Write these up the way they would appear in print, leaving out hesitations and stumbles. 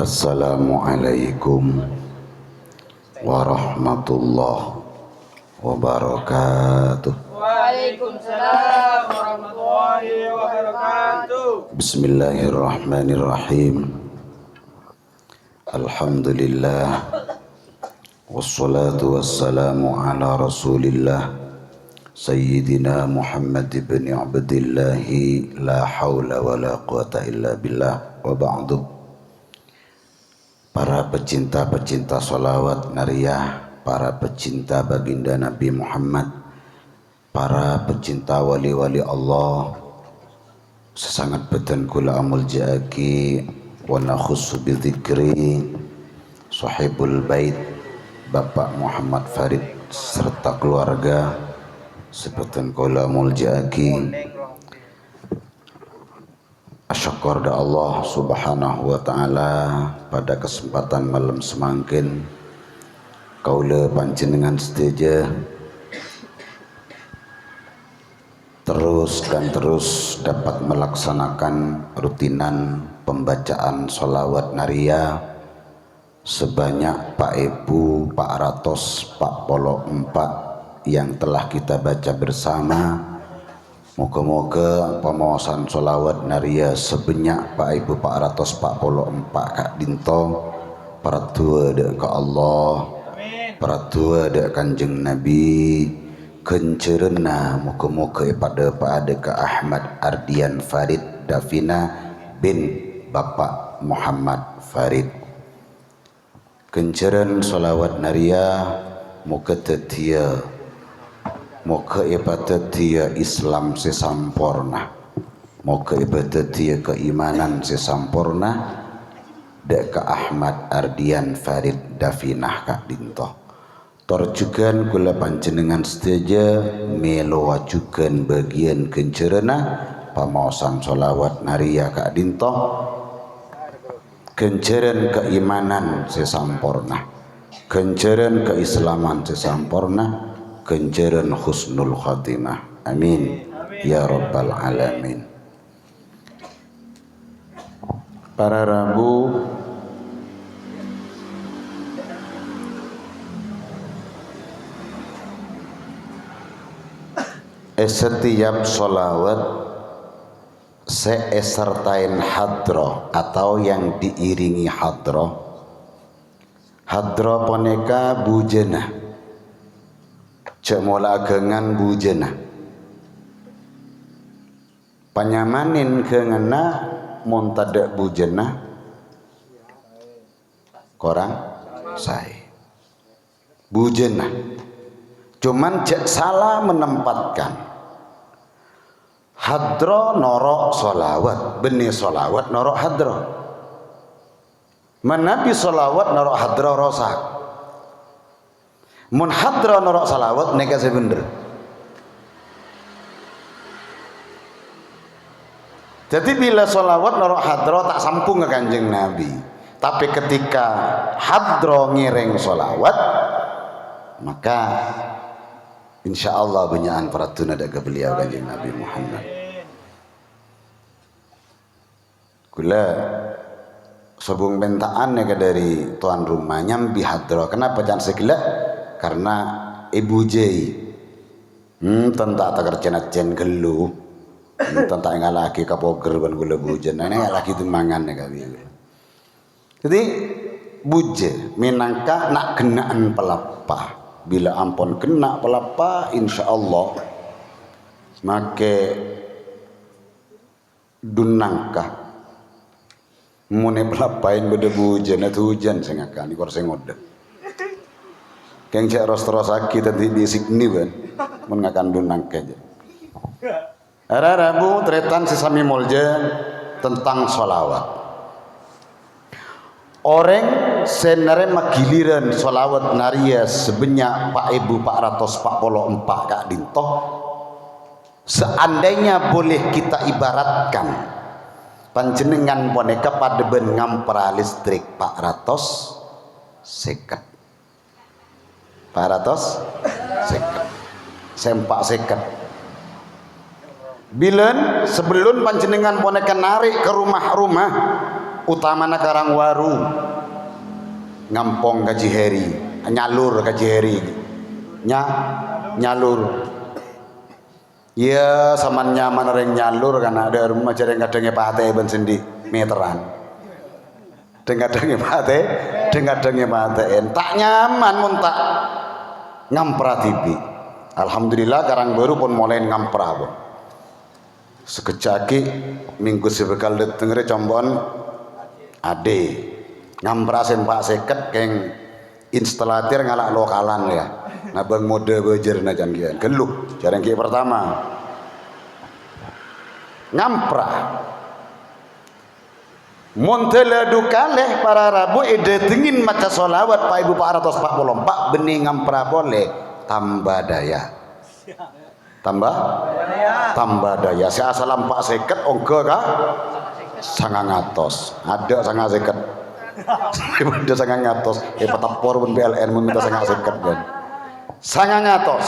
Assalamualaikum warahmatullahi wabarakatuh. Waalaikumsalam warahmatullahi wabarakatuh. Bismillahirrahmanirrahim. Alhamdulillah wassalatu wassalamu ala rasulillah Sayyidina Muhammad ibn Abdillah, la hawla wa la quwata illa billah, wa ba'du. Para pecinta-pecinta sholawat nariyah, para pecinta baginda Nabi Muhammad, para pecinta wali-wali Allah, sesangat beten kula amul jaki wa nakhussu bi dzikri sahibul bait Bapak Muhammad Farid serta keluarga seperti kula muljaki. Asyukur da Allah subhanahu wa ta'ala pada kesempatan malam semangkin kaula panjenengan seteja terus dapat melaksanakan rutinan pembacaan sholawat nariyah sebanyak Pak Ibu 444 yang telah kita baca bersama. Moga-moga pemosan sholawat nariyah sebanyak Pak Ibu 444 Kak Dinto paratua dek ke Allah, paratua dek Kanjeng Nabi kencerena. Moga-moga pada ke Ahmad Ardian Farid Davina bin Bapak Muhammad Farid. Kenceren sholawat nariyah moga tetia, moga ibadah Islam sesampurna, moga ibadah keimanan sesampurna dek ke Ahmad Ardian Farid Dafinah Kak Dinto. Torjukan kula panjenengan seteja melo wajukan bagian kencerena pamaosan sholawat nariyah Kak Dinto, kenceren keimanan sesampurna, kenceren keislaman sesampurna, kenceren husnul khatimah. Amin ya rabbal alamin. Para Rabu setiap sholawat sertain hadroh atau yang diiringi hadroh. Hadroh poneka bujena, cek mola agengan bujena, panyamanin kengena montada bujena korang saya bujena. Cuman cek salah menempatkan hadro norok solawat, benih solawat norok hadro, menabi solawat norok hadro rosak, mun hadro norok solawat neka sebener. Jadi bila solawat norok hadro tak sampung ke Kanjeng Nabi, tapi ketika hadro ngiring solawat maka insya Allah benyaan paratuna daga beliau Kanjeng Nabi Muhammad. Kula sebung bentaan nega dari tuan rumah nyambi hadro. Kenapa jangan segila? Karena ibu jai tentang tak kerjaan jen gelu, tentang yang laki kapoger ban gula bujen, neng laki tu mangan nega biu. Jadi buje minangka nak kenaan pelapa. Bila ampun kena pelapa insya Allah make dunangkah mune pelapain beda hujan atau hujan sengakan ikor sengoda keng cek ros sakit tadi di signi ban mengakan dunangkah aja. Ada Rabu tretan sesami molja tentang sholawat. Orang senare magiliran sholawat nariyah sebanyak Pak Ibu 444 Kak Dinto. Seandainya boleh kita ibaratkan panjenengan boneka pada ben ngampera listrik 400 seket 400 seket sempak seket bilen sebelum panjenengan boneka narik ke rumah-rumah utamana Karangwaru ngampong kaji heri nyalur kaji heri nyalur ya saman nyaman reng nyalur karena ada rumah jarang kadangnya pate ben sendi meteran dengadenge paten tak nyaman mun tak ngampra tibi. Alhamdulillah Karangbaru pun mulai ngampra pun sekejaki minggu sebekal detengere combon ade ngampra sempak seket keng instalatir ngalak lokalan ya nabang mode bejer najan kian geluh jarang ki pertama ngampra montele dukaleh para rabu ide tingin maca solawat pak ibu pak ratus pak bolong pak bening ngampra boleh tambah daya tambah daya si asalam pak seket ongke kah sangang atos ada sangang seket ada sangang atos petapor pun PLN meminta sangang seket kan sangang atos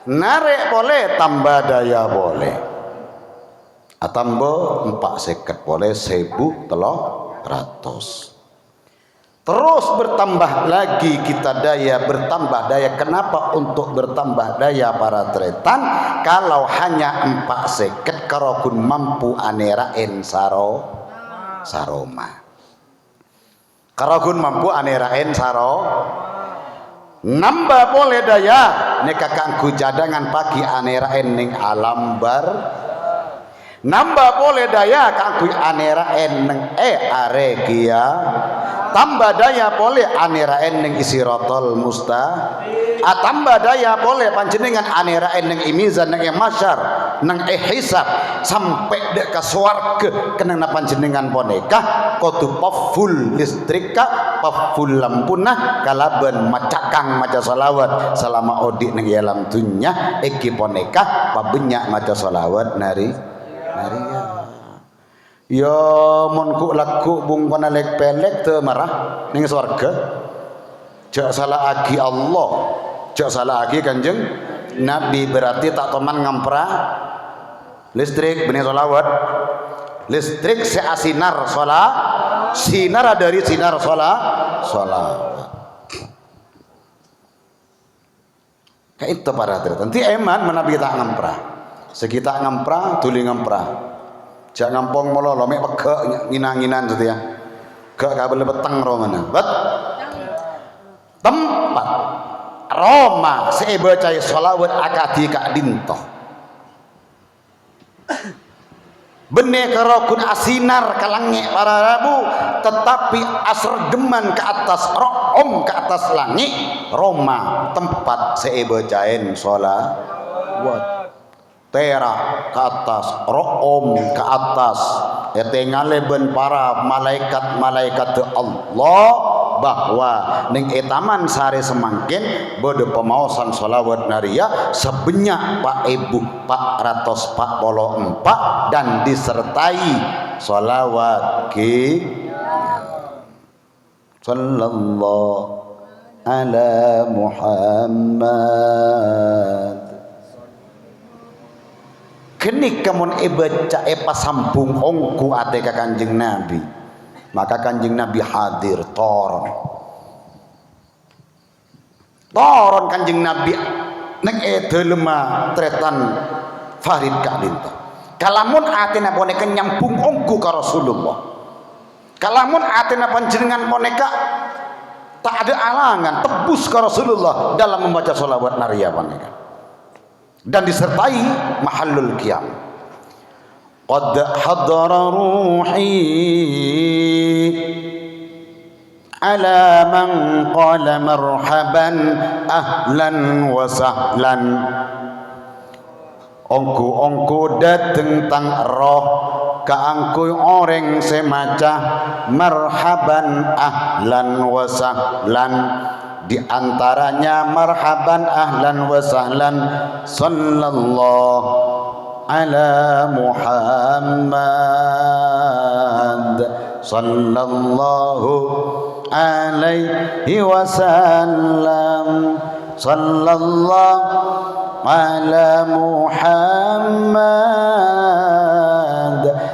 narek boleh tambah daya boleh atambo 450 boleh 1300 terus bertambah lagi kita daya bertambah daya. Kenapa untuk bertambah daya para tretan kalau hanya 450 karokun mampu anerain saroma karokun mampu anerain nambah boleh daya neka kangku jadangan pagi anerain ning alambar nambah boleh daya kangku anerain neng aregia tambah daya boleh anerain neng isirotol tambah daya boleh panjenengan anerain neng imizan neng masyar neng hisab sampai dek ke swarga kenang panjenengan boneka kotu paful listrika paful lampunah kalaban macakang maca salawat selama odik neng alam dunya iki boneka pabenyak maca salawat nari ya monku laku bung panalek pelek te marah ning swarga jak salah agi Allah jak salah agi kanjeng Nabi berarti tak teman ngampra listrik benih solawat listrik seasinar sinar dari sinar solawat kayak itu para hadirin nanti eman menabi kita ngampra sekita ngampra tuli ngampra jak ngampong molo lomek pegek nginang-nginan gitu ya gak kabel peteng romana bet tempat Roma sebacai sholawat akadi kak dinto benih kerokun asinar kalangi para rabu tetapi asregeman ke atas room ke atas langit Roma tempat sebacain sholawat tera ke atas room ke atas ya tengaleben para malaikat Allah bahwa ning etaman sare semangkin bode pemaosan sholawat naria sebanyak pak ibu pak ratus pak polo empat dan disertai sholawat ki sallallahu ala Muhammad kenik kamun baca sambung ongku ate ka Kanjeng Nabi maka Kanjeng Nabi hadir toron Kanjeng Nabi nek lemah tretan Farid Kak Dinto kalamun atena boneka nyambung ongku ka Rasulullah kalamun atena panjenengan boneka tak ada alangan tebus ka Rasulullah dalam membaca sholawat naria boneka dan disertai mahallul qiyam qad hadara ruhi ala man qala marhaban ahlan wa sahlan ongku dateng tang roh kaangku orang semaca marhaban ahlan wa sahlan di antaranya marhaban ahlan wa sahlan sallallahu ala Muhammad sallallahu alaihi wasallam sallallahu ala Muhammad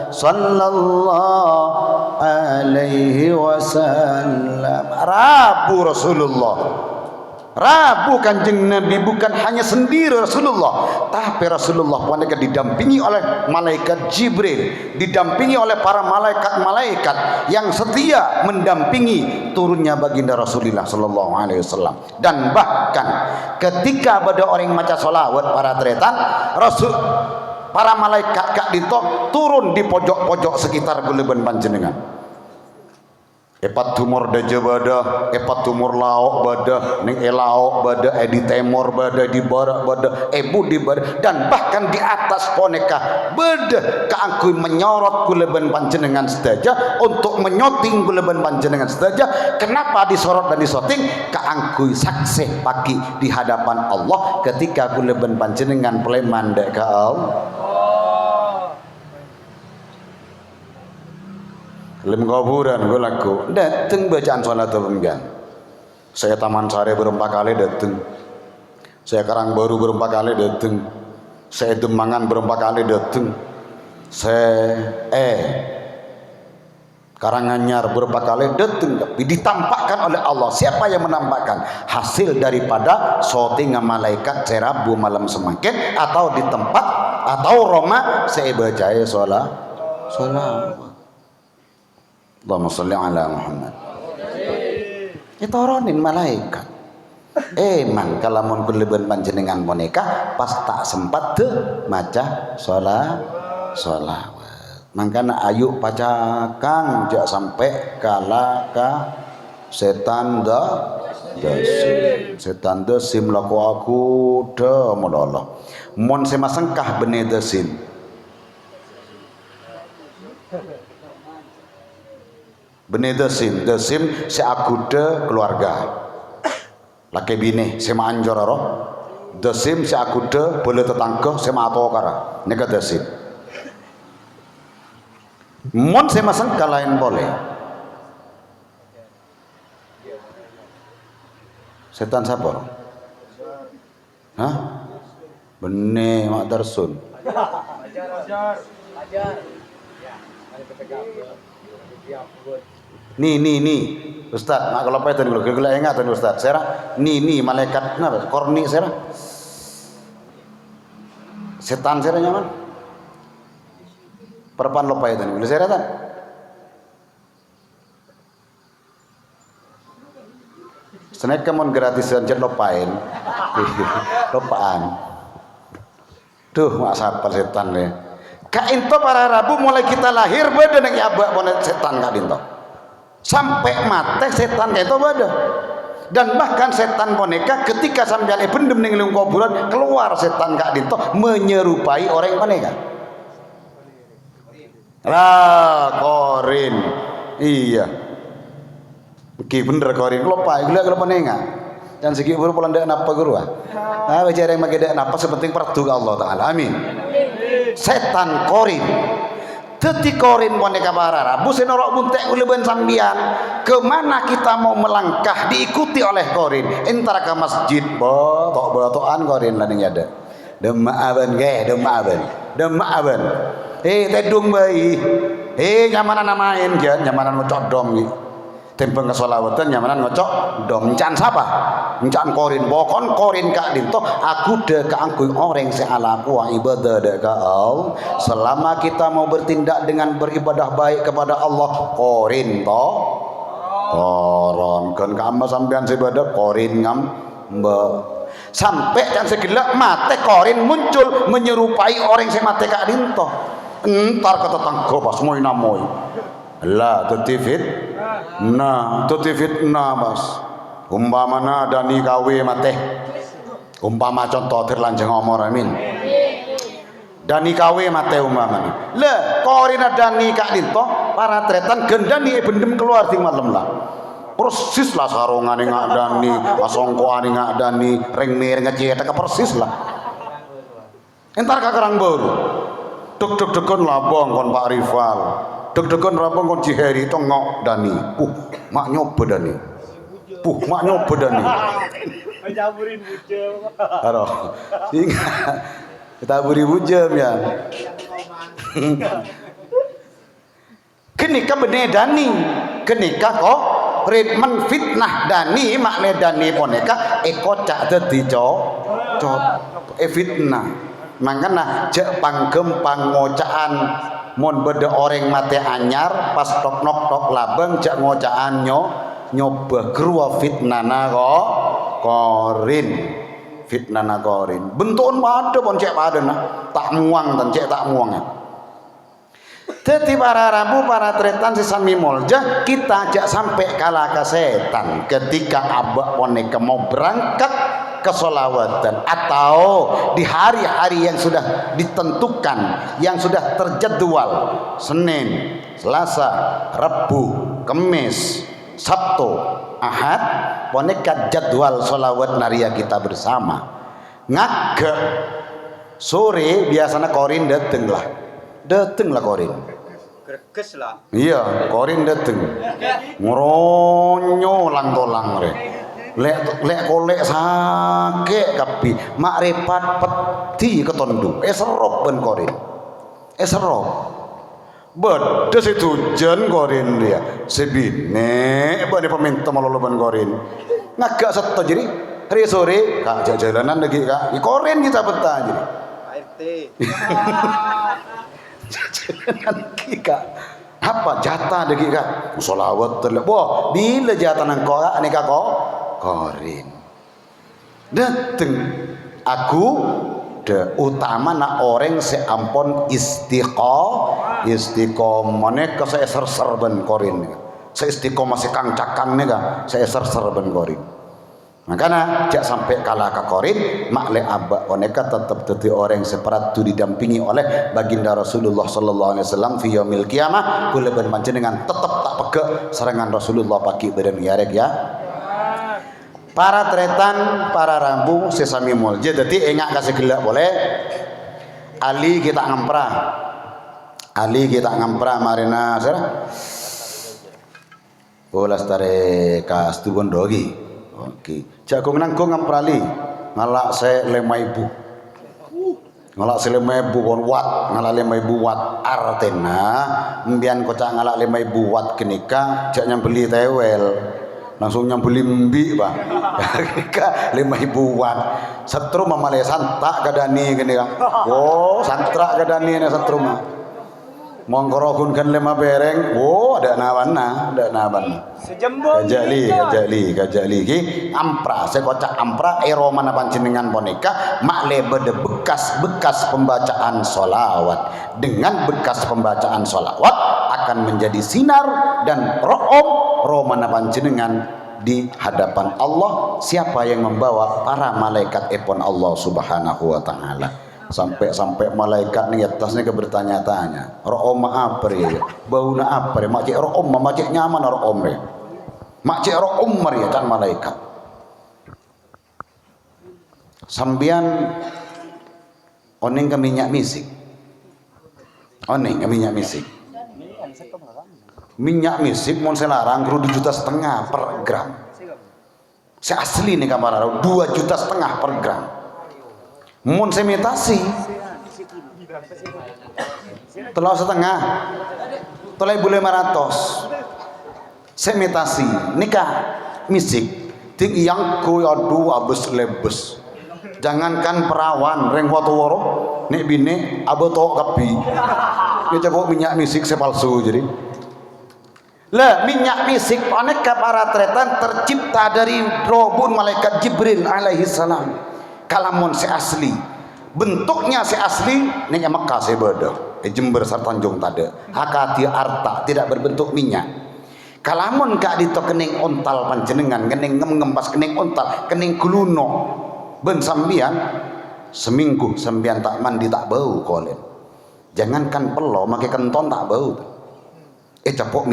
sallallahu alaihi wasallam. Rabu Rasulullah, Rabu Kanjeng Nabi, bukan hanya sendiri Rasulullah, tapi Rasulullah mereka didampingi oleh malaikat Jibril, didampingi oleh para malaikat-malaikat yang setia mendampingi turunnya baginda Rasulullah sallallahu alaihi wasallam. Dan bahkan ketika ada orang maca sholawat para tretan, para malaikat kak dito turun di pojok-pojok sekitar guleben panjenengan. Epat tumor daja bada, epat tumor laok bada, ning elaok bada, di temor bada, di barak bada, ebu di bada, dan bahkan di atas poneka bada keangkui menyorot guleben panjenengan sedaja, untuk menyoting guleben panjenengan sedaja. Kenapa disorot dan disoting? Keangkui saksi pagi di hadapan Allah ketika guleben panjenengan peleman dek ka Allah. Lem kuburan gue laku dateng bacaan sholat pembian. Saya Taman Sari berempat kali dateng, saya Karangbaru berempat kali dateng, saya Demangan berempat kali dateng, saya Karanganyar berempat kali dateng. Tapi ditampakkan oleh Allah. Siapa yang menampakkan? Hasil daripada syuting malaikat Rabu malam semakin, atau di tempat atau Roma saya baca sholat. Allahumma sholli ala Muhammad. Ditoronin malaikat. Man kalamun kulibun panjenengan boneka pas tak sempat tuh maca sholawat. Mangkana ayu pacakang jak sampai kalaka setan dasim. Setan dasim laku aku dah Allah. Mon semasengkah bene dasim. Bene dasim si akude keluarga laki bini sema anjor roh dasim si akude boleh tetangga sema atokara nega dasim mon sema sengka lain boleh setan siapa? Hah? Bene mak darsun ajar Nih Ustaz, mak kalau apa itu dulu, gila ingat tuh Ustaz. Serah, nih malaikat kenapa? Korni serah, setan serah nyaman. Perpan lupa itu nih, boleh serah tak? Senek kemon gratisan jet lupain, lupaan. Duh, mak sapar setan nih. Kak into para Rabu mulai kita lahir beda neng abak bonet setan kak dinto. Sampai mati setan itu ada. Dan bahkan setan boneka ketika sambil pendem ning lung kuburan keluar setan kak dinto menyerupai orang boneka. Korin. Iya. Ki bener korin kelopai gila kalau boneka. Dan segi buru polan dak napa guru ah. Bicara yang make dak napa sepenting perdu Allah taala. Amin. Setan korin. Teti korin boneka para Rabu senorok buntek uleben sambian. Kemana kita mau melangkah diikuti oleh korin? Entara ke masjid, botoan korin lah ning ada. Demaaban ge, demaaban. Tedung bayi. Nyamanan main jan, nyamanan ngocok dom gitu. Tempeng ke sholawatan nyamanan ngocok dom can sapa? Can korin bokon korin kak dinto aku de keangkui orang sealaku ibadah de ka Allah. Selama kita mau bertindak dengan beribadah baik kepada Allah korin to koron kan kama sampean ibadah korin ngam sampai yang segala mate korin muncul menyerupai orang se mate kak dinto entar kata tanggo pas moy namoy lah tutifit mas umpamana dani kawe mate umpama contoh terlanjeng omor amin dani kawe mate umpamana le korina dani kak dinto para tretan gendani bendem keluar ting malam lah persis lah sarungan ngak dani asongkoan ngak dani ring mir ngecetak persis lah entar ka Karangbaru deg-degan labong kon Pak Rival deg-degan rabang kon Ciheri tongok dani mak nyoba dani mak nyoba dani caburin bujem aduh kita beri bujem ya kenika benedani kenika kok ritmen fitnah dani makne dani poneka kocak dadi fitnah mangkana jek panggem pangocaan mon beda orang mate anyar pas tok nok tok labeng jak ngocaan nyoba grua fitnana kok korin fitnana korin bentukun pada pon cek pada nah tak muang dan cek tak muang ya. Jadi para rabu para tretan sesami molja kita ajak sampai kalah ke setan ketika abah poneka mau berangkat ke sholawatan atau di hari-hari yang sudah ditentukan yang sudah terjadwal Senin, Selasa, Rabu, Kamis, Sabtu, Ahad poneka jadwal sholawat naria kita bersama ngagek sore biasanya korin dateng lah korin Greges lah. iya korin dateng ngeronyo lang tolang re lek kolek sake kapi mak repat peti ketondu serop ben korin serop bedes itu jen korin dia sebine bani peminta malolo ben korin ngagak seto jadi hari sore kak jalanan lagi kak korin kita betah jadi ART. nanti kak apa jatah degi kak sholawat terlebih wah bila jatah nang kok nih kak korin dateng aku de utama na orang seampon istiqomah ke saya ser ben korin saya istiqomah sekang cakang nih kak saya ser ben korin makanya jak sampai kalah ke korin makle abak oneka tetap jadi orang seperti didampingi oleh baginda Rasulullah sallallahu alaihi wasallam fi yaumil qiyamah kula ben panjenengan tetap tak pegek serangan Rasulullah pagi badan yarek ya para tretan para rambu sesami mulja jadi engak kasih gelak boleh Ali kita ngamprah marina sera bolas tare kas tubon dogi oke jagung nanggung ngamprali ngalak se 5.000 ngalak se 5.000 kon watt ngalak 5.000 watt artena mbian kocak ngalak 5.000 watt kenika jak nyambeli tewel langsung nyambeli mbi bah kenika 5.000 watt setrum mamale santak kadani kenika oh santrak kadani na setrum mongkorogun kan 5 bereng ada nawana Sejembon kajali ki ampra sekocak ampra mana panjenengan boneka makle bede bekas pembacaan sholawat dengan bekas pembacaan sholawat akan menjadi sinar dan romana panjenengan di hadapan Allah siapa yang membawa para malaikat epon Allah subhanahu wa ta'ala sampai malaikat nih atasnya bertanya-tanya ro'om apa ya bauna apa ya makcik ro'om makcik nyaman ro'om ya makcik ro'om ya kan malaikat sambian oning ke minyak misik minyak misik mon selarang 2,5 juta per gram saya asli nih kamar 2,5 juta per gram mun semitasi telah setengah telah 1.500 semitasi nikah misik ting yang ku aduh abes lebes jangankan perawan reng watu woro nek bine aboto kapi ini coba minyak misik sepalsu jadi lah minyak misik aneka para tretan tercipta dari robun malaikat Jibril alaihi salam kalamun se asli bentuknya se asli nih Mekah se beda Jember sarta Tanjung tada hakati arta tidak berbentuk minyak kalamun kak dito kening ontal panjenengan kening ngempas kening ontal kening kuluno ben sambian seminggu sambian tak mandi tak bau kolen jangankan pelo make kenton tak bau capok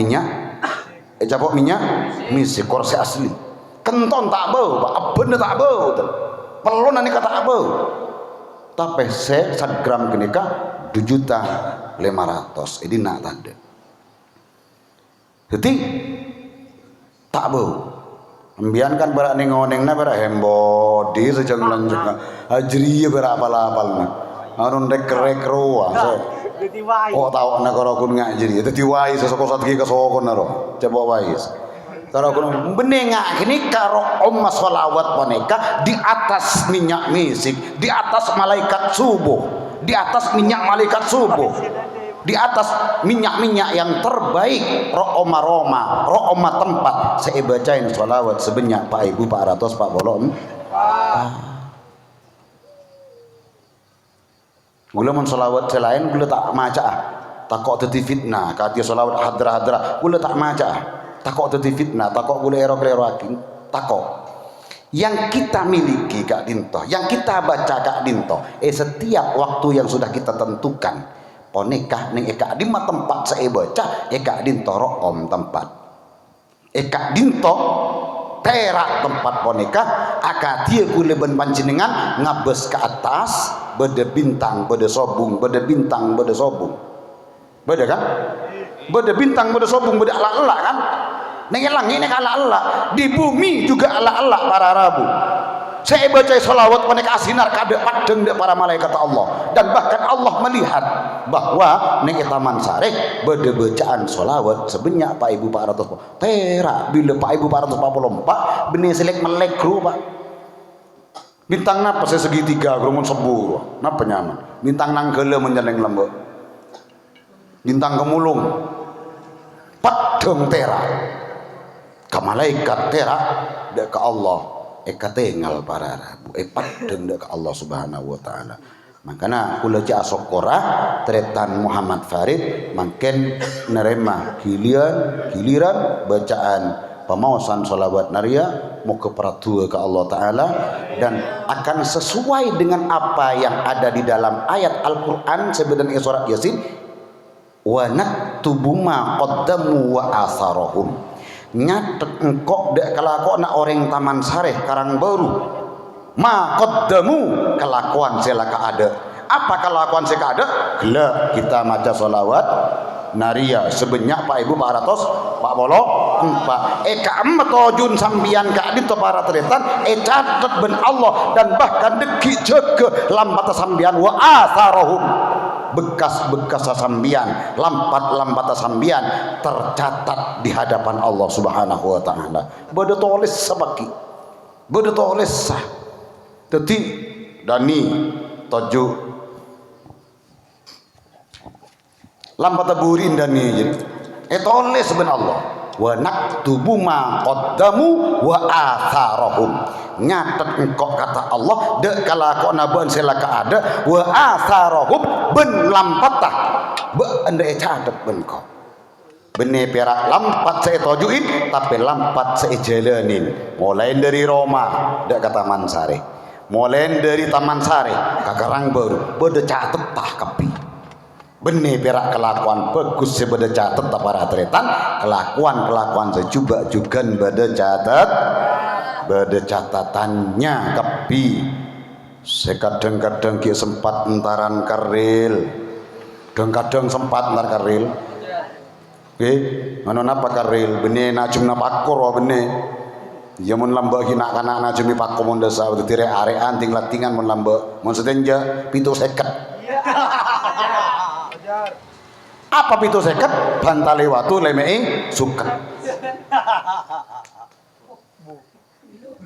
minyak misi korse asli kenton tak bau bener tak bau perlu nanti kata apa tapi se 1 gram kenika 2.500.000 ini nak tanda jadi tak bau ambian kan berak neng-nengna berak hembodi sejang lanjut hajri berak apal-apalna harun rek roa Oh tahu nak kalau kun ngak jadi itu tiwai sesoko satgi ke sokon naro coba wais kalau kun benengak kini karo omma sholawat boneka di atas minyak misik di atas malaikat subuh di atas minyak malaikat subuh di atas minyak-minyak yang terbaik ro'oma tempat saya bacain sholawat sebanyak Pak Ibu 440 gula mun sholawat selain gula tak maca takok teti fitnah kati sholawat hadra gula tak maca takok teti fitnah takok gula ero aking takok yang kita miliki Kak Dinto yang kita baca Kak Dinto setiap waktu yang sudah kita tentukan ponekah ning Kak Dinto tempat saya baca Kak Dinto ro'om tempat Kak Dinto perak tempat ponekah akatia kule ben panjenengan ngabes ke atas beda bintang beda sobung beda bintang beda sobung beda kan beda bintang beda sobung beda ala-ala kan ning langit nek ala-ala di bumi juga ala-ala para rabu saya baca sholawat ponekah sinar kadek padeng dek para malaikat Allah dan bahkan Allah melihat bahwa ning taman sareh beda bacaan sholawat sebanyak Pak Ibu 400 perak bila Pak Ibu 444 benih selek melek kru Pak bintang napa segitiga grumun sebur napa nyaman bintang nanggele menjeleng lembek bintang kemulung padeng terak ke malaikat terak dek ke Allah ekatengal para rabu padeng dek ke Allah subhanahu wa ta'ala makanya kula ja sokora tretan Muhammad Farid makin nerema giliran bacaan pemawasan sholawat naria mau ke peratu ke Allah Ta'ala dan akan sesuai dengan apa yang ada di dalam ayat Al-Quran sebenarnya surat Yasin wa naktubu ma qaddamu wa atharahum nyatet engkok dek kelakuan orang taman sareh karang baru ma qaddamu kelakuan selaka ada apa kelakuan selaka ada gila kita maca sholawat naria sebanyak Pak Ibu 444 keemmetojun sambian Kak Dinto para tretan catet ben Allah dan bahkan deki jege lampat sambian wa atharahum bekas-bekas sambian lampat sambian tercatat di hadapan Allah subhanahu wa ta'ala bada tulis sabaki bada tulis sah teti dani toju lampat burin dani jadi tulis ben Allah wa naktubu ma qaddamu wa atharahum nyatet engkau kata Allah dek kalakuan naban selaka ada wa atharahum ben lampatah be ande catet ben kau bene perak lampat saya tojuin tapi lampat saya jalanin mulai dari Roma dek ke Taman Sari mulai dari Taman Sari ke Karang Baru beda catet tah kapi benih perak kelakuan bagus sebeda catat para atletan kelakuan secoba juga beda catatannya kepi sekadang-kadang ki sempat entaran karil kadang sempat entar karil oke mana napa karil benih najum napakor benih ya mun lamba hina kana najum pakko mun desa tire arean ting latingan mun lamba mun sedenja pintu seket apa pitu seket bantale watu lemei suket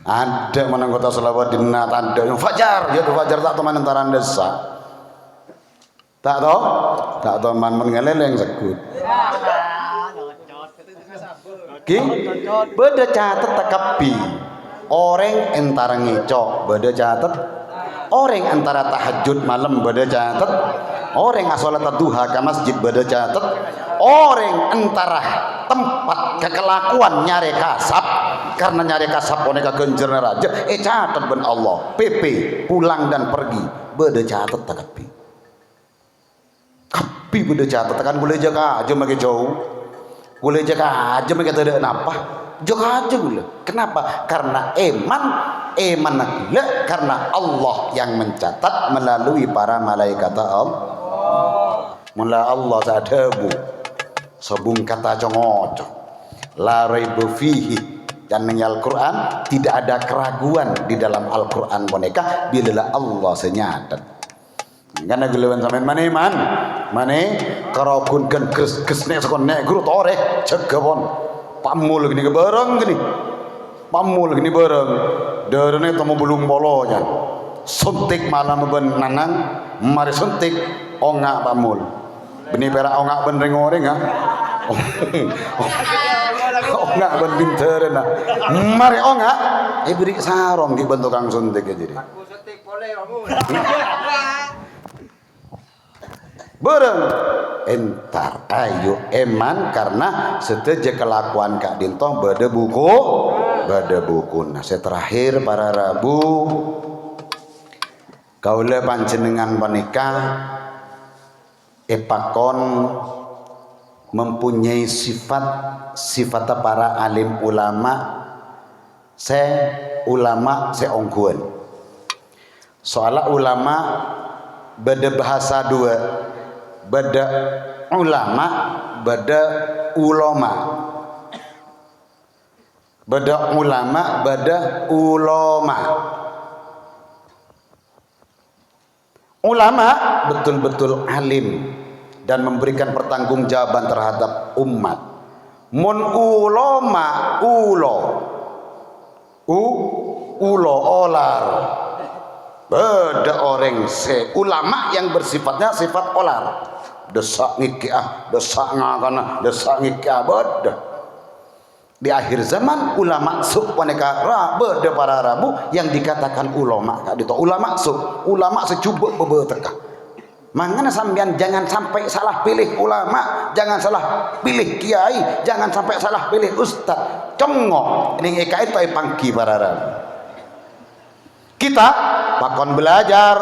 ada menanggota selawat dinat ada yang fajar ya fajar tak teman antaran desa tak tahu man mengeleleng sekut ki beda catet tekapi orang antara ngecok beda catet orang antara tahajud malam beda catet orang asolat duha ke masjid beda catet orang antara tempat kekelakuan nyari kasap karena nyari kasap oneka genjerna raja catet ben Allah PP pulang dan pergi beda catet takapi kapi beda catet kan boleh jaga aja mage jauh boleh jaga aja mage tidak napa jaga aja boleh kenapa karena eman gila karena Allah yang mencatat melalui para malaikat Allah mula Allah sadabu sabung kata congoco la raibu fihi dan menyal Quran tidak ada keraguan di dalam Al-Quran boneka bila Allah senyatat karena gelewan sampean mana iman mane karakunkan kesnek sekon nek guru tore cegawon pamul gini bareng gini pamul gini bareng derene temu bulung bolonya suntik malam ben nanang mari suntik ongak pamul beni perak ongak ben rengoreng ha ongak ben pinter nah mari ongak beri sarong di bentuk kang suntik jadi Aku setik boleh kamu. bareng entar ayo eman karena seteja kelakuan Kak Dinto bade buku nah saya terakhir para Rabu kaula panjenengan panika epakon mempunyai sifat para alim ulama ulama ongguan soalnya ulama beda bahasa dua beda ulama beda ulama beda ulama beda ulama ulama betul-betul alim dan memberikan pertanggungjawaban terhadap umat mun ulama ulo olar beda orang ulama yang bersifatnya sifat olar desak ngikah desak ngakana desak ngikah beda di akhir zaman ulama suk paneka beda para Rabu yang dikatakan ulama kak dito ulama suk ulama secubuk bebeteka mangana sampean jangan sampai salah pilih ulama jangan salah pilih kiai jangan sampai salah pilih ustad cengok ini eka itu pangki para Rabu kita pakon belajar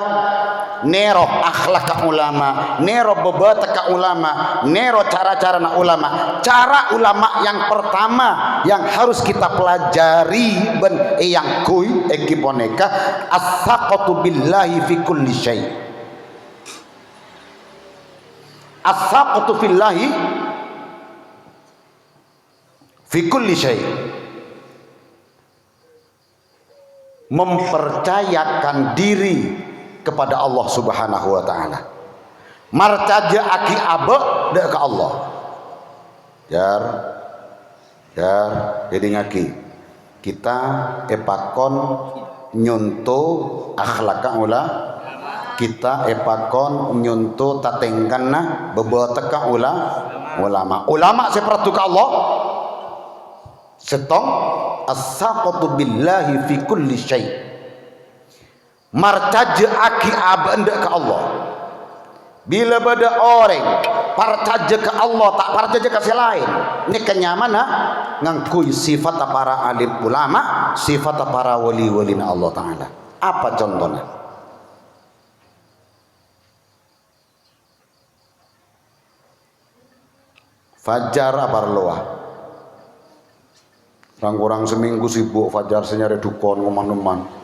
nero akhlak ka ulama nero bebeta ka ulama nero cara-cara na ulama cara ulama yang pertama yang harus kita pelajari ben yang kui ekiponeka as-saqatu billahi fi kulli syai as-saqatu billahi fi kulli syai mempercayakan diri kepada Allah Subhanahu wa taala. Marcaja aki abe dek ke Allah. Jar jadi ngaki. Kita epakon nyunto akhlak ulah. Kita epakon nyunto tatengkanna beboteka ulama. Ulama seperti ke Allah. Setong as-saqatu billahi fi kulli syai. Marcaja aki abanda ke Allah. Bila pada orang parcaja ke Allah tak parcaja ke selain ini kenyamanan ngangkui sifat para alim ulama sifat para wali-wali Allah Ta'ala. Apa contohnya? Fajar apa loa orang-orang seminggu sibuk fajar senyare dukon ngoman-ngoman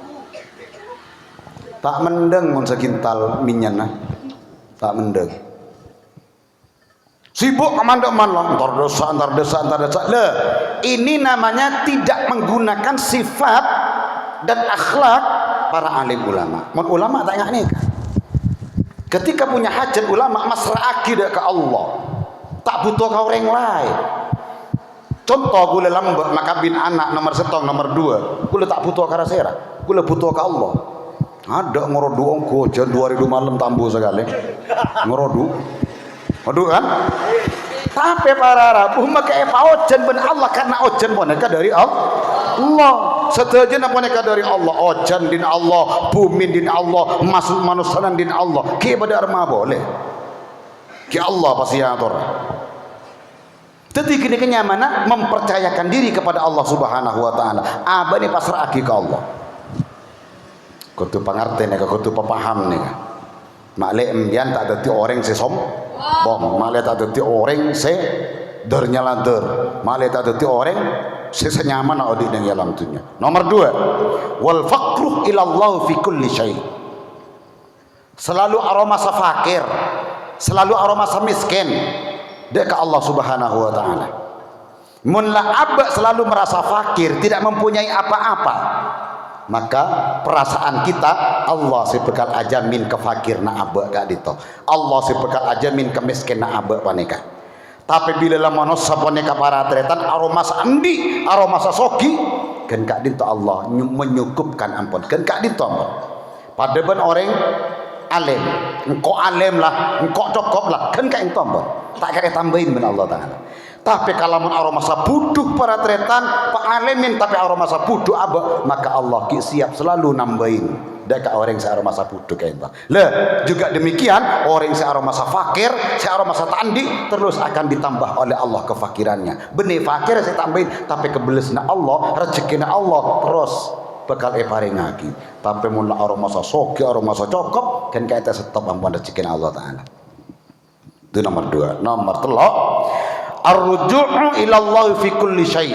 tak mendeng mun sekintal minyan nah tak mendeng sibuk kemandeman lah antar desa lah ini namanya tidak menggunakan sifat dan akhlak para alim ulama mun ulama tak ngak nikah ketika punya hajat ulama masrah akidah ke Allah tak butuh ke orang lain contoh gula lambak makabin anak nomor setong nomor 2 gula tak butuh ke rasera gula butuh ke Allah ada ngorodu ongko jam 2000 malam tambu sekali ngorodu aduh kan tapi para Rabu maka ojen ben Allah karena ojen boneka dari Allah setuju boneka dari Allah ojen din Allah bumi din Allah masuk manusia din Allah ki pada arma boleh ki Allah pasti atur jadi gini kenyamanan mempercayakan diri kepada Allah Subhanahu wa taala abani pasrah ke Allah kutu pangarten ya kutu paham nih makle embian tak ada orang sesom bom makle tak ada orang se dernyalander makle tak ada orang se senyaman audi dengan alam dunia nomor 2 wal faqru ila Allah fi kulli syai selalu aroma fakir selalu aroma miskin dekat Allah Subhanahu wa taala mun la abba selalu merasa fakir tidak mempunyai apa-apa maka perasaan kita Allah si bekal ajamin ke fakir na abe kak dito, Allah si bekal ajamin ke miskin na abe paneka. Tapi bila lah manusia paneka para tretan aroma sandi aroma sogi kan kak dito Allah menyukupkan ampun kan kak dito ampun. Pada ben orang alim, engkau alim lah, engkau cukup lah, kan kak dito ampun. Tak kaya tambahin ben Allah Ta'ala. Tapi kalau mun aroma sabuduh para tretan pak alimin tapi aroma sabuduh abe maka Allah siap selalu nambahin dekat orang searoma sabuduh kayak itu. Lah juga demikian orang searoma fakir searoma tandi terus akan ditambah oleh Allah kefakirannya. Benih fakir saya tambahin tapi kebelesna Allah rezekina Allah terus bakal paring lagi. Tapi mun aroma sogi aroma cukup kan kayak stop ampun rezekina Allah Ta'ala. Itu nomor 2. Nomor 3 ar-ruju'u ilallah fi kulli syai'.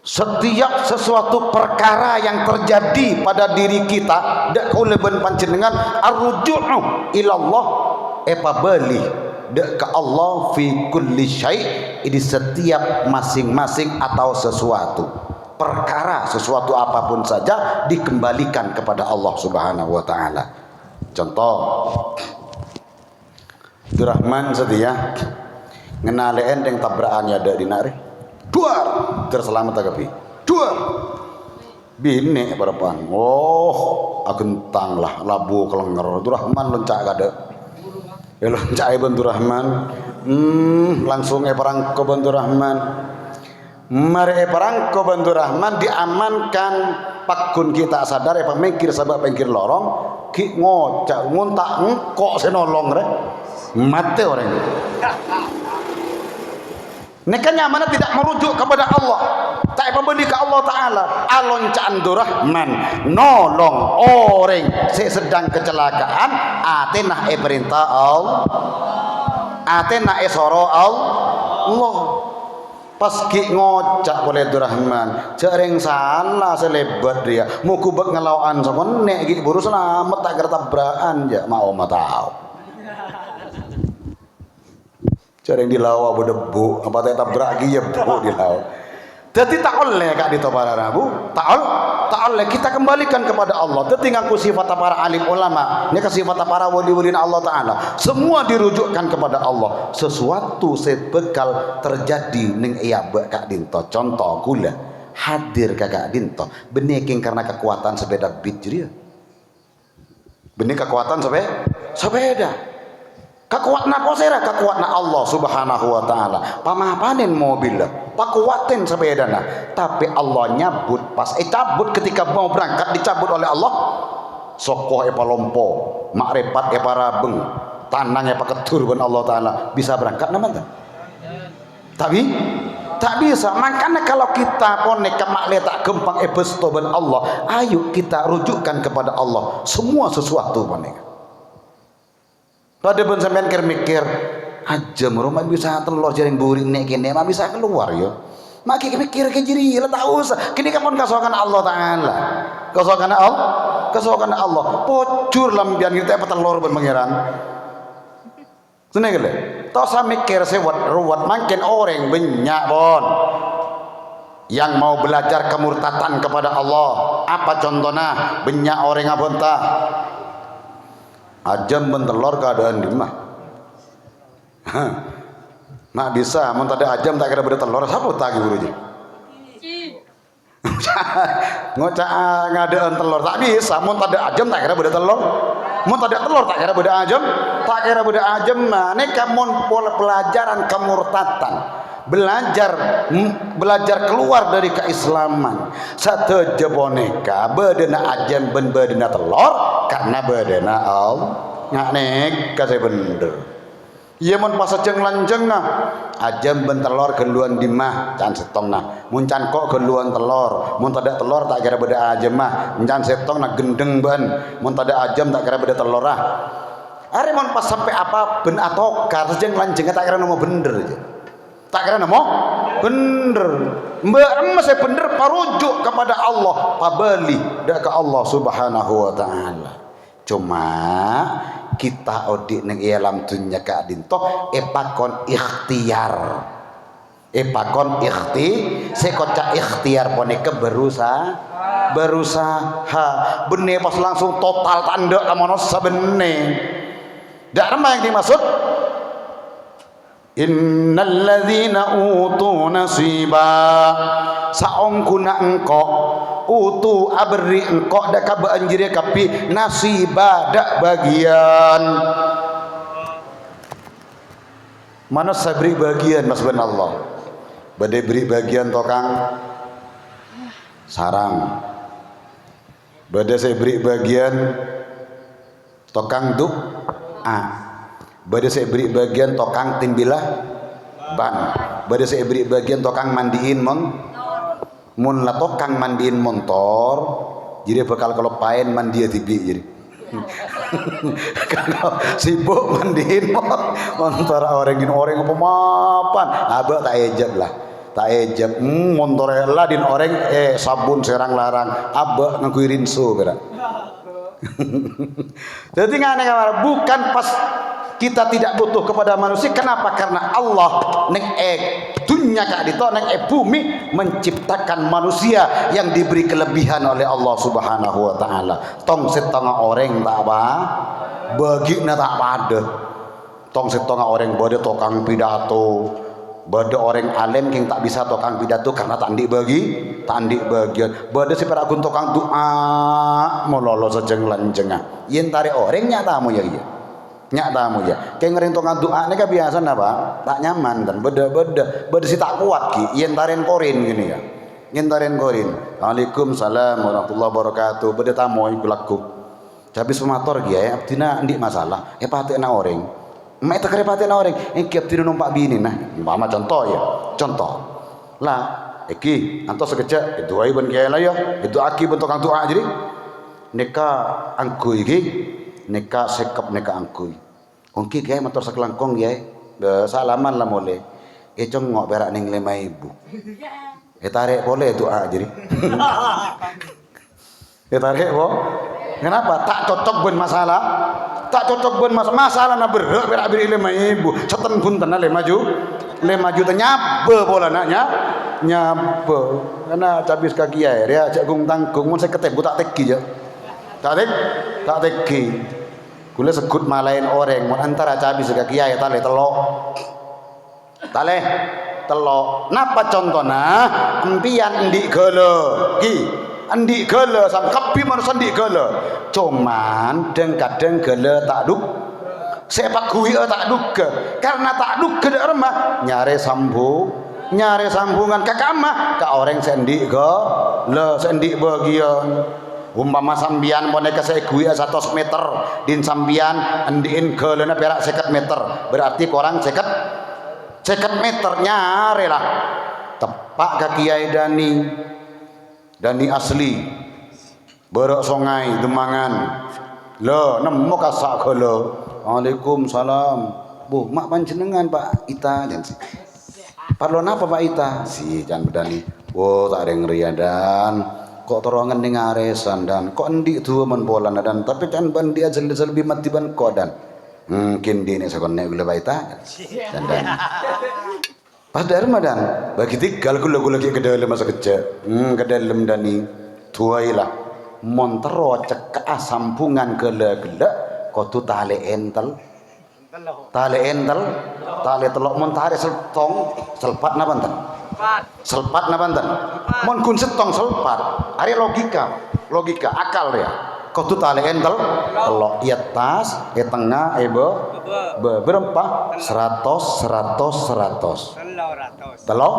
Setiap sesuatu perkara yang terjadi pada diri kita dak kauleban panjenengan ar-ruju'u ilallah bali dak ka Allah fi kulli syai' di setiap masing-masing atau sesuatu perkara sesuatu apapun saja dikembalikan kepada Allah Subhanahu wa taala. Contoh Abdurrahman setia ngenale enteng tabrakannya ada di nari duar terselamat agapi duar bini parapan agentang lah labu kelenger Abdurrahman loncak kada ya loncak Abdurrahman langsung perang ke Abdurrahman mari perang ke Abdurrahman diamankan pakun kita sadar pemikir sabab pengkir lorong ki ngocak nguntak engkok senolong re mati orang Neka nyamana tidak merujuk kepada Allah, tak pembeli ke Allah Ta'ala. Alon Abdurrahman nolong orang sedang kecelakaan atenah perintah Allah atenah soro Allah pas ki ngocak oleh Abdurrahman jareng salah selebat dia mau kubek ngelauan sama nek gitu buru selamat tak kertabraan ya mau tahu jarang dilawa berdebu apa tak tabrak ya bu dilawa. Jadi tak oleh kak dito para rabu tak oleh kita kembalikan kepada Allah. Jadi ngaku sifat para alim ulama ini sifat para wali-wali Allah Ta'ala semua dirujukkan kepada Allah. Sesuatu sebekal terjadi ning iya kak dinto contoh gula hadir kak dinto beneking karena kekuatan sepeda bit jadi benih kekuatan sepeda kekuatan posera kekuatan Allah Subhanahu wa taala pamahapanin mobil pakuatin sepedana tapi Allah nyabut pas cabut ketika mau berangkat dicabut oleh Allah sokoh palompo makrepat rabeng tanang ketur ben Allah taala bisa berangkat namanya tapi tak bisa makanya kalau kita ponek kemak letak gempang besto ben Allah ayo kita rujukkan kepada Allah semua sesuatu ponek. Pada pun sampean mikir aja rumah bisa telur jaring buri nek kene mak bisa keluar yo. Mak mikir ke jiri lah tahu kini kapan kasokan Allah Ta'ala. Kasokan Allah. Pocur lambian kita apa telur ben pangeran. Seneng le. Tos mikir sewat ruwat makin orang banyak pon yang mau belajar kemurtatan kepada Allah. Apa contohnya? Banyak orang abonta ajam bentelor keadaan di rumah mak bisa mun tadi ajam tak kira bertelur siapa tagi burunya ngocak ngadaan telur tak bisa mun tadi ajam tak kira bertelur mun tadi telur tak kira beda ajam mana kamu pola pelajaran kemurtatan belajar keluar dari keislaman satu jeboneka bedena ajam ben bedena telur karena bedena Allah nganek kasih bener iya mun pas ajeng lanjeng nah ajam ben telur geluan dimah can setong nah mun can kok geluan telur mun tadak telur tak kira beda ajam mah can setong nah gendeng ben mun tadak ajam tak kira beda telur ah are mun pas sampai apa ben atokar ajeng lanjeng tak kira nama bener aja tak kira nama bener mbak saya bener parujuk kepada Allah pabali dak ke Allah Subhanahu wa taala cuma kita odik neng alam dunya ka dinto epakon ikhtiar sekocak ikhtiar pone keberusaha berusaha benih pas langsung total tanda lamono sebenih dak remah yang dimaksud innalladzina utu nasiba saongkuna engko utu abri engko dak kabanjire kapi nasiba dak bagian mana sabri bagian mas ben Allah bade beri bagian tokang sarang bade saya beri bagian tokang doa bade saya beri bagian tokang timbilah ban bade saya beri bagian tokang mandiin mun lah tokang mandiin motor jadi bakal kalau pain mandi tibi jadi kalau sibuk mandiin motor orang apa mapan abah tak ejab lah tak ejab motor lah din orang sabun serang larang abah ngakui rinso berat jadi ngane kamar bukan pas kita tidak butuh kepada manusia kenapa karena Allah neng dunia kak dito neng bumi menciptakan manusia yang diberi kelebihan oleh Allah Subhanahu wa taala tong setengah orang tak apa bagina tak pada tong setengah orang bade tokang pidato bade orang alim yang tak bisa tokang pidato karena tandik bagian bade si peragun tokang doa mololo sejeng lanjengah yen tarik orang nyatamu ya iya nyatamu ya kayak ngering tokang doa ini kan biasa apa tak nyaman kan beda si tak kuat ki yen taren korin gini ya yen taren korin Waalaikumsalam warahmatullahi wabarakatuh beda tamu iku laku habis pemator ya abdina ndik masalah patekna orang mek tekere patekna orang iki abdina numpak bini nah mama contoh ya contoh lah iki antos sekejap itu ae ben kiai lah ya itu aki bentuk doa jadi neka angku iki neka sekep neka angkui ongki kiai motor sekelangkong kiai salaman lah boleh congok berak ning 5.000 tarik boleh doa jadi tarik po kenapa tak cocok ben masalah tak cocok ben masalah na berhak berak beri 5.000 ceten punten le maju nyabe bola naknya nyabe karena cabis kaki kiai dia jagung tanggung mun saya ketep tak teki je tak teki kula segut malain orang mun antara cabis ke kiai tale telok napa contohna empian ndik gele ki ndik gele sam kepi manusia ndik gele cuman kadang gele tak duk sepak gue tak duga karena tak duga dak remah nyare sambungan kakama ka orang sendik gele sendik bagian umpama sambian boneka saya gue 100 meter din sambian endiin gelena perak 50 meter berarti korang 50 meter nyare lah tepak ke Kiai Dani asli berok songai Demangan lo nemu kasak lo Waalaikumsalam bu mak panjenengan Pak Ita jangan parlon apa Pak Ita si jangan bedani tak ada yang riadan kok terongan ning aresan dan kok endi tuh men bolan dan tapi kan ban dia lebih mati ban kodan mungkin di ini sakon nek gula baita dan pas dari Ramadan bagi tigal gula lagi ke dalam masa kecil ke dalam dani tuailah montero cek sampungan gela kok tu tali entel tali telok montare selpat napa enten selpat napa enten mon kun setong selpat ari logika akal ya kau tu tali entel telok iya tas tengah berapa 100 telok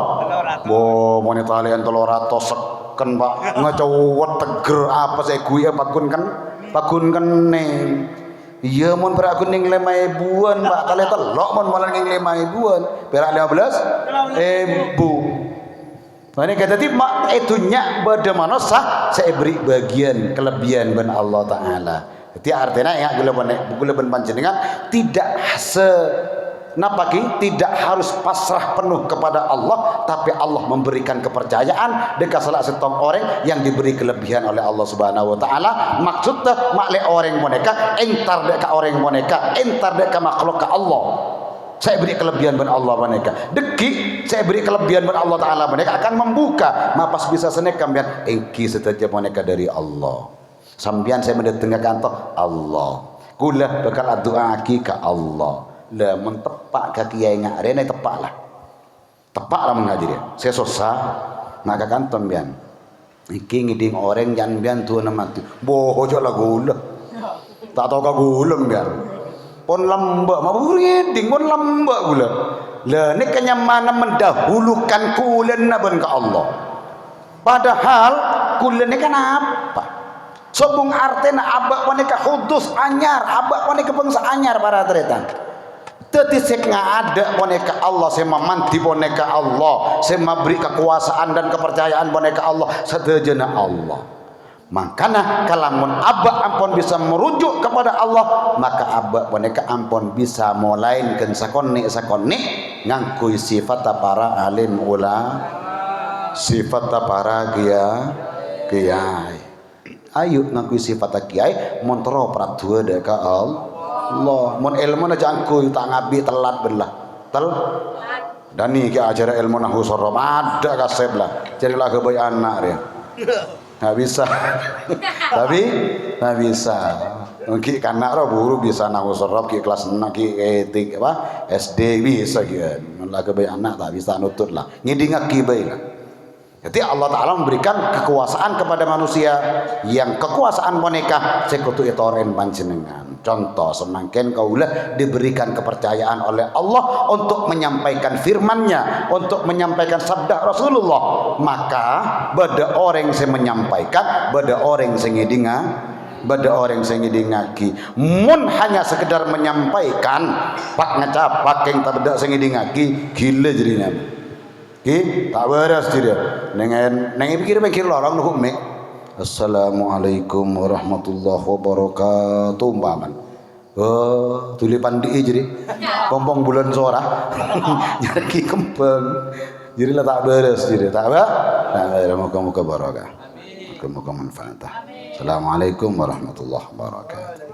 bo mon tali entel 100 seken Pak ngecowot teger apa saya gue pakun kan neng iya mon berak kuning 5.000-an Pak kali telok mon malah ning 5.000-an berak 15.000 Mane kata ti mak itunya pada manusia saya beri bagian kelebihan ben Allah taala. Jadi artinya ya gula ben panjenengan tidak tidak harus pasrah penuh kepada Allah, tapi Allah memberikan kepercayaan dekat salah setong orang yang diberi kelebihan oleh Allah Subhanahu wa taala. Maksudnya makle orang boneka entar dekat orang boneka entar dekat makhluk ke Allah. saya beri kelebihan ber Allah mereka deki saya beri kelebihan ber Allah Ta'ala mereka akan membuka mapas bisa senekam biar engki setiap mereka dari Allah sambian saya mendatangkan toh Allah kula bakal doa ki ke Allah lah mentepak ke kiai ngare tepak lah mengaji dia saya susah maka kanton bian iki ngiding orang jan bian tuh nama tu bojo lah gula tak tahu ka gulem bian pon lembek mabur ngiding pon lembek gula lah ni kenyamanan mendahulukan kulen naben ke Allah padahal kulen ni kan apa sobung artena abak paneka kudus anyar abak paneka bangsa anyar para teretan tetisek ada boneka Allah saya memanti boneka Allah saya memberi kekuasaan dan kepercayaan boneka Allah sedejana Allah makanya kalamun abak ampun bisa merujuk kepada Allah maka abak boneka ampun bisa mulainkan sakonni ngangkui sifat para alim ulama sifat para kiai ayo ngangkui sifat kiai montro pradua deka Allah mun ilmu na jangkui tak ngabi telat belah dan ni ke acara ilmu nahu sorab ada kasep lah carilah kebaik anak dia nggak bisa tapi nggak bisa mungkin kanak roh buru bisa nahu sorab ke kelas 6 ke etik apa SD bisa gitu lah kebaik anak tak bisa nutut lah ngiding ngaki baik lah. Jadi Allah Ta'ala memberikan kekuasaan kepada manusia yang kekuasaan boneka sekutu itu orang panjenengan. Contoh semangkin kaulah diberikan kepercayaan oleh Allah untuk menyampaikan firman-Nya, untuk menyampaikan sabda Rasulullah. Maka bada orang yang menyampaikan, bada orang yang ngidingaki. Mun hanya sekedar menyampaikan, pak ngecap, pak yang tak beda ngidingaki, gila jadinya. Tak beres dia neng pikir lorong nuh mek assalamualaikum warahmatullahi wabarakatuh umpaman tulipan di jadi pompong bulan sora jadi kembang jadi lah tak beres jadi tak apa muka barokah muka manfaat assalamualaikum warahmatullahi wabarakatuh.